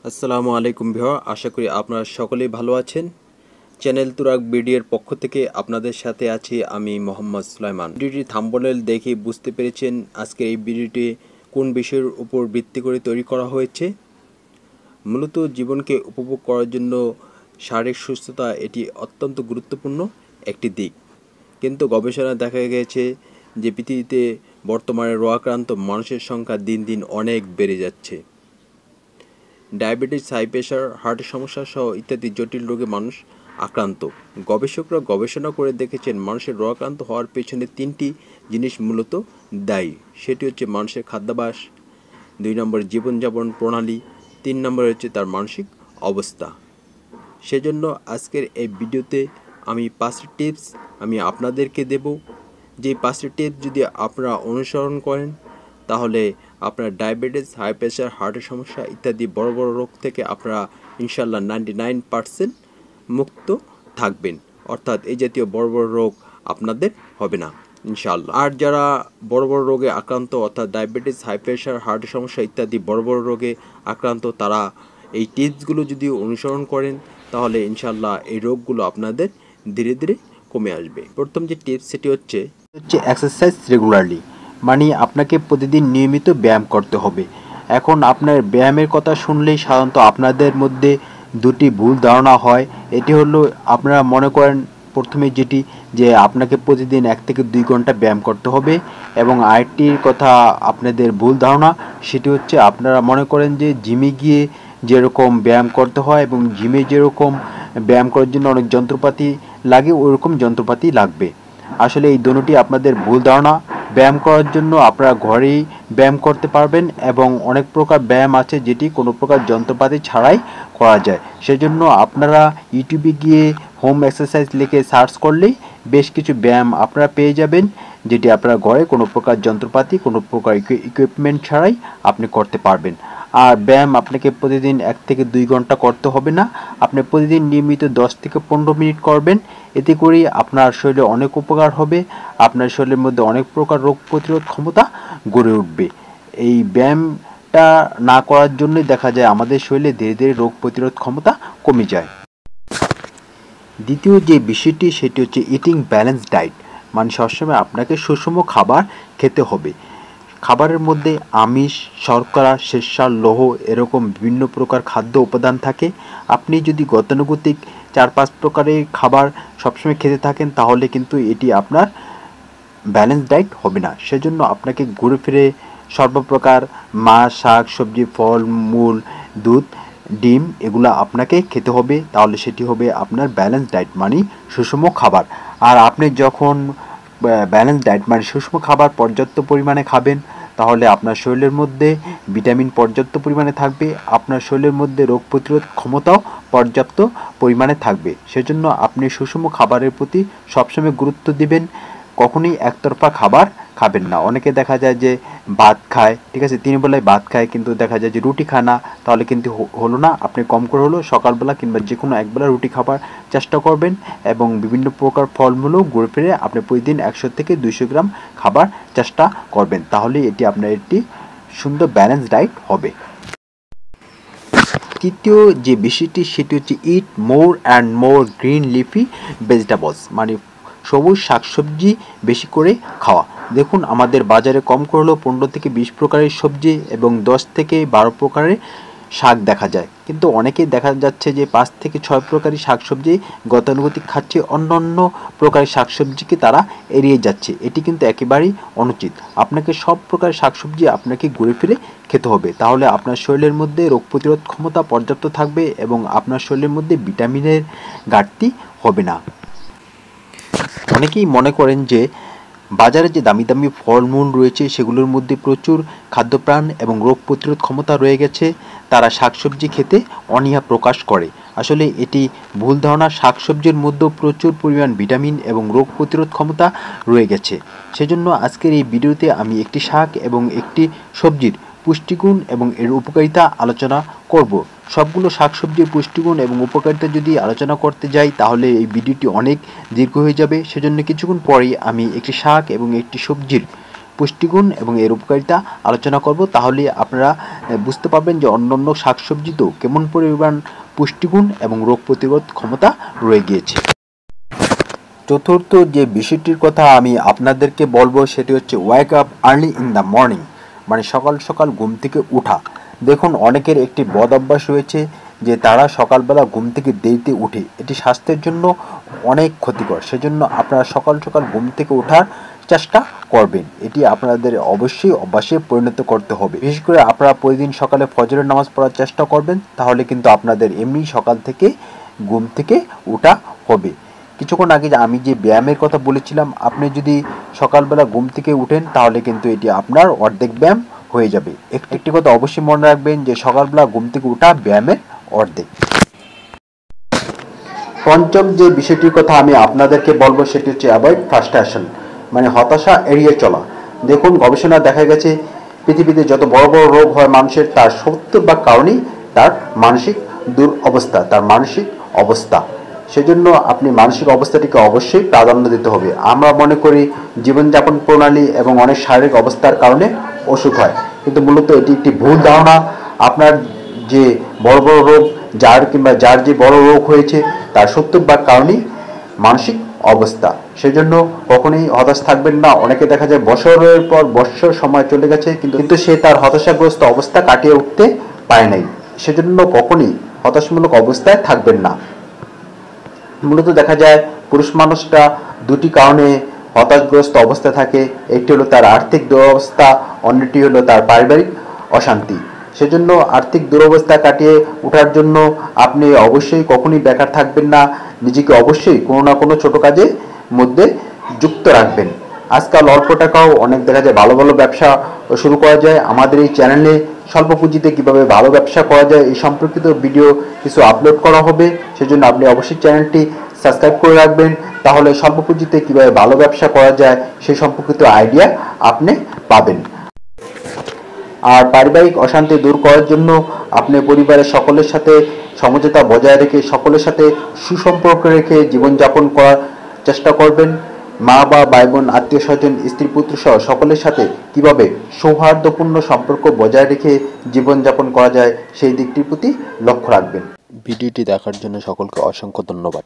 আসসালামু আলাইকুম ভিউয়ার, আশা করি আপনারা সকলেই ভালো আছেন। চ্যানেল তুরাগ ভিডিওর পক্ষ থেকে আপনাদের সাথে আছি আমি মোহাম্মদ সুলাইমান। ভিডিওটি থাম্বনেল দেখে বুঝতে পেরেছেন আজকের এই ভিডিওটি কোন বিষয়ের উপর ভিত্তি করে তৈরি করা হয়েছে। মূলত জীবনকে উপভোগ করার জন্য শারীরিক সুস্থতা এটি অত্যন্ত গুরুত্বপূর্ণ একটি দিক, কিন্তু গবেষণায় দেখা গেছে যে পৃথিবীতে বর্তমানে রোগাক্রান্ত মানুষের সংখ্যা দিন দিন অনেক বেড়ে যাচ্ছে। ডায়াবেটিস, হাই প্রেশার, হার্টের সমস্যা সহ ইত্যাদি জটিল রোগে মানুষ আক্রান্ত। গবেষকরা গবেষণা করে দেখেছেন মানুষের রোগাক্রান্ত হওয়ার পেছনে তিনটি জিনিস মূলত দায়ী। সেটি হচ্ছে মানুষের খাদ্যাভ্যাস, 2 নম্বর জীবনযাপন প্রণালী, 3 নম্বর হচ্ছে তার মানসিক অবস্থা। সেজন্য আজকের এই ভিডিওতে আমি 5টি টিপস আমি আপনাদেরকে দেব। যে 5টি টিপস যদি আপনারা অনুসরণ করেন তাহলে আপনার ডায়াবেটিস, হাই প্রেশার, হার্টের সমস্যা ইত্যাদি বড় বড় রোগ থেকে আপনারা ইনশাল্লাহ 99% মুক্ত থাকবেন। অর্থাৎ এই জাতীয় বড় বড় রোগ আপনাদের হবে না ইনশাল্লাহ। আর যারা বড় বড় রোগে আক্রান্ত, অর্থাৎ ডায়াবেটিস, হাই প্রেশার, হার্টের সমস্যা ইত্যাদি বড় বড় রোগে আক্রান্ত, তারা এই টিপসগুলো যদি অনুসরণ করেন তাহলে ইনশাল্লাহ এই রোগগুলো আপনাদের ধীরে ধীরে কমে আসবে। প্রথম যে টিপস সেটি হচ্ছে এক্সারসাইজ রেগুলারলি, মানে আপনাকে প্রতিদিন নিয়মিত ব্যায়াম করতে হবে। এখন আপনার ব্যায়ামের কথা শুনলেই সাধারণত আপনাদের মধ্যে দুটি ভুল ধারণা হয়। এটি হলো আপনারা মনে করেন প্রথমে যেটি যে আপনাকে প্রতিদিন 1 থেকে 2 ঘন্টা ব্যায়াম করতে হবে, এবং আরেকটির কথা আপনাদের ভুল ধারণা সেটি হচ্ছে আপনারা মনে করেন যে জিমে গিয়ে যেরকম ব্যায়াম করতে হয় এবং জিমে যেরকম ব্যায়াম করার জন্য অনেক যন্ত্রপাতি লাগে ওরকম যন্ত্রপাতি লাগবে। আসলে এই দুটি আপনাদের ভুল ধারণা। ব্যায়াম করার জন্য আপনারা ঘরেই ব্যায়াম করতে পারবেন এবং অনেক প্রকার ব্যায়াম আছে যেটি কোনো প্রকার যন্ত্রপাতি ছাড়াই করা যায়। সেজন্য আপনারা ইউটিউবে গিয়ে হোম এক্সারসাইজ লিখে সার্চ করলেই বেশ কিছু ব্যায়াম আপনারা পেয়ে যাবেন, যেটি আপনারা ঘরে কোনো প্রকার যন্ত্রপাতি, কোনো প্রকার ইকুইপমেন্ট ছাড়াই আপনি করতে পারবেন। আর ব্যায়াম আপনাকে প্রতিদিন 1 থেকে 2 ঘন্টা করতে হবে না, আপনি প্রতিদিন নিয়মিত 10 থেকে 15 মিনিট করবেন। এতে করে আপনার শরীরে অনেক উপকার হবে, আপনার শরীরের মধ্যে অনেক প্রকার রোগ প্রতিরোধ ক্ষমতা গড়ে উঠবে। এই ব্যায়ামটা না করার জন্যই দেখা যায় আমাদের শরীরে ধীরে ধীরে রোগ প্রতিরোধ ক্ষমতা কমে যায়। দ্বিতীয় যে বিষয়টি সেটি হচ্ছে ইটিং ব্যালেন্স ডায়েট, মানে সবসময় আপনাকে সুষম খাবার খেতে হবে। খাবারের মধ্যে আমিষ, শর্করা, শ্বেতসার, লৌহ এরকম বিভিন্ন প্রকার খাদ্য উপাদান থাকে। আপনি যদি গতানুগতিক 4-5 প্রকারের খাবার সবসময় খেতে থাকেন তাহলে কিন্তু এটি আপনার ব্যালেন্স ডায়েট হবে না। সেজন্য আপনাকে ঘুরে ফিরে সর্বপ্রকার মাছ, শাক, সবজি, ফল, মূল, দুধ, ডিম এগুলো আপনাকে খেতে হবে, তাহলে সেটি হবে আপনার ব্যালেন্স ডায়েট মানে সুষম খাবার। আর আপনি যখন ব্যালেন্স ডায়েট মানে সুষম খাবার পর্যাপ্ত পরিমাণে খাবেন তাহলে আপনার শরীরের মধ্যে ভিটামিন পর্যাপ্ত পরিমাণে থাকবে, আপনার শরীরের মধ্যে রোগ প্রতিরোধ ক্ষমতাও পর্যাপ্ত পরিমাণে থাকবে। সেজন্য আপনি সুষম খাবারের প্রতি সবসময় গুরুত্ব দিবেন, কখনোই একতরফা খাবার খাবেন না। অনেকে দেখা যায় যে ভাত খায়, ঠিক আছে, 3 বেলায় ভাত খায়, কিন্তু দেখা যায় যে রুটি খায় না, তাহলে কিন্তু হলো না। আপনি কম করে হলো সকালবেলা কিংবা যে কোনো একবেলা রুটি খাবার চেষ্টা করবেন এবং বিভিন্ন প্রকার ফলমূলও ঘুরে ফিরে আপনি প্রতিদিন 100 থেকে 200 গ্রাম খাবার চেষ্টা করবেন, তাহলে এটি আপনার একটি সুন্দর ব্যালেন্স ডায়েট হবে। তৃতীয় যে বিষয়টি সেটি হচ্ছে eat more and more green leafy vegetables, মানে সবুজ শাকসবজি বেশি করে খাওয়া। দেখুন আমাদের বাজারে কম করে হলেও 15 থেকে 20 প্রকারের সবজি এবং 10 থেকে 12 প্রকারের শাক দেখা যায়, কিন্তু অনেকেই দেখা যাচ্ছে যে 5 থেকে 6 প্রকারের শাকসবজি গতানুগতিক খাচ্ছে, অন্য অন্য প্রকারের শাকসবজিকে তারা এড়িয়ে যাচ্ছে। এটি কিন্তু একেবারেই অনুচিত। আপনাকে সব প্রকার শাকসবজি আপনাকে ঘুরে ফিরে খেতে হবে, তাহলে আপনার শরীরের মধ্যে রোগ প্রতিরোধ ক্ষমতা পর্যাপ্ত থাকবে এবং আপনার শরীরের মধ্যে ভিটামিনের ঘাটতি হবে না। অনেকেই মনে করেন যে বাজারে যে দামি দামি ফলমূল রয়েছে সেগুলোর মধ্যে প্রচুর খাদ্যপ্রাণ এবং রোগ প্রতিরোধ ক্ষমতা রয়ে গেছে, তারা শাকসবজি খেতে অনীহা প্রকাশ করে। আসলে এটি ভুল ধারণা। শাকসবজির মধ্যেও প্রচুর পরিমাণ ভিটামিন এবং রোগ প্রতিরোধ ক্ষমতা রয়ে গেছে। সেজন্য আজকের এই ভিডিওতে আমি একটি শাক এবং একটি সবজির পুষ্টিগুণ এবং এর উপকারিতা আলোচনা করব। সবগুলো শাকসবজির পুষ্টিগুণ এবং উপকারিতা যদি আলোচনা করতে যাই তাহলে এই ভিডিওটি অনেক দীর্ঘ হয়ে যাবে। সেজন্য কিছুক্ষণ পরেই আমি একটি শাক এবং একটি সবজির পুষ্টিগুণ এবং এর উপকারিতা আলোচনা করব। তাহলে আপনারা বুঝতে পারবেন যে অন্যান্য শাকসবজিতেও কেমন পরিমাণ পুষ্টিগুণ এবং রোগ প্রতিরোধ ক্ষমতা রয়ে গিয়েছে। চতুর্থ যে বিষয়টির কথা আমি আপনাদেরকে বলবো সেটি হচ্ছে wake up early in the morning, মানে সকাল সকাল ঘুম থেকে উঠা। দেখুন, অনেকের একটি বদ অভ্যাস রয়েছে যে তারা সকালবেলা ঘুম থেকে দেরিতে উঠে, এটি স্বাস্থ্যের জন্য অনেক ক্ষতিকর। সেজন্য আপনারা সকাল সকাল ঘুম থেকে ওঠার চেষ্টা করবেন, এটি আপনাদের অবশ্যই অভ্যাসে পরিণত করতে হবে। বিশেষ করে আপনারা প্রতিদিন সকালে ফজরের নামাজ পড়ার চেষ্টা করবেন, তাহলে কিন্তু আপনাদের এমনি সকাল থেকে ঘুম থেকে ওঠা হবে। কিছুক্ষণ আগে আমি যে ব্যায়ামের কথা বলেছিলাম, আপনি যদি সকালবেলা ঘুম থেকে উঠেন তাহলে কিন্তু এটি আপনার অর্ধেক ব্যায়াম হয়ে যাবে। একটি কথা অবশ্যই মনে রাখবেন যে সকালবেলা ঘুম থেকে ওঠা ব্যায়ামের অর্ধেক। পঞ্চম যে বিষয়টির কথা আমি আপনাদেরকে বলবো সেটি হচ্ছে অ্যাভয়েড ফ্রাস্ট্রেশন, মানে হতাশা এড়িয়ে চলা। দেখুন, গবেষণা দেখা গেছে পৃথিবীতে যত বড় বড় রোগ হয় মানুষের, তার 70 কারণেই তার মানসিক দুরবস্থা, তার মানসিক অবস্থা। সেজন্য আপনি মানসিক অবস্থাটিকে অবশ্যই প্রাধান্য দিতে হবে। আমরা মনে করি জীবনযাপন প্রণালী এবং অনেক শারীরিক অবস্থার কারণে অসুখ হয়, কিন্তু মূলত এটি একটি ভুল ধারণা। আপনার যে বড় বড় রোগ, যার যে বড় রোগ হয়েছে, তার 70 কারণেই মানসিক অবস্থা। সেজন্য কখনোই হতাশ থাকবেন না। অনেকে দেখা যায় বছরের পর বছর সময় চলে গেছে, কিন্তু সে তার হতাশাগ্রস্ত অবস্থা কাটিয়ে উঠতে পারে নাই। সেজন্য কখনোই হতাশামূলক অবস্থায় থাকবেন না। মূলত দেখা যায় পুরুষ মানুষটা দুটি কারণে হতাশগ্রস্ত অবস্থায় থাকে। একটি হলো তার আর্থিক দুরবস্থা, অন্যটি হলো তার পারিবারিক অশান্তি। সেজন্য আর্থিক দুরবস্থা কাটিয়ে ওঠার জন্য আপনি অবশ্যই কখনোই বেকার থাকবেন না, নিজেকে অবশ্যই কোনো না কোনো ছোট কাজে মধ্যে যুক্ত রাখবেন। আজকাল অল্প টাকাও অনেক দেখা যায় ভালো ভালো ব্যবসা শুরু করা যায়। আমাদের এই চ্যানেলে স্বল্প পুঁজিতে কিভাবে ভালো ব্যবসা করা যায় এই সম্পর্কিত ভিডিও কিছু আপলোড করা হবে, সেজন্য আপনি অবশ্যই চ্যানেলটি সাবস্ক্রাইব করে রাখবেন। তাহলে স্বল্প পুঁজিতে কিভাবে ভালো ব্যবসা করা যায় সেই সম্পর্কিত আইডিয়া আপনি পাবেন। আর পারিবারিক অশান্তি দূর করার জন্য আপনি পরিবারের সকলের সাথে সমঝোতা বজায় রেখে, সকলের সাথে সুসম্পর্ক রেখে জীবনযাপন করার চেষ্টা করবেন। মা বা ভাই বোন, আত্মীয় স্বজন, স্ত্রী পুত্র সহ সকলের সাথে কিভাবে সৌহার্দ্যপূর্ণ সম্পর্ক বজায় রেখে জীবনযাপন করা যায় সেই দিকটির প্রতি লক্ষ্য রাখবেন। ভিডিওটি দেখার জন্য সকলকে অসংখ্য ধন্যবাদ।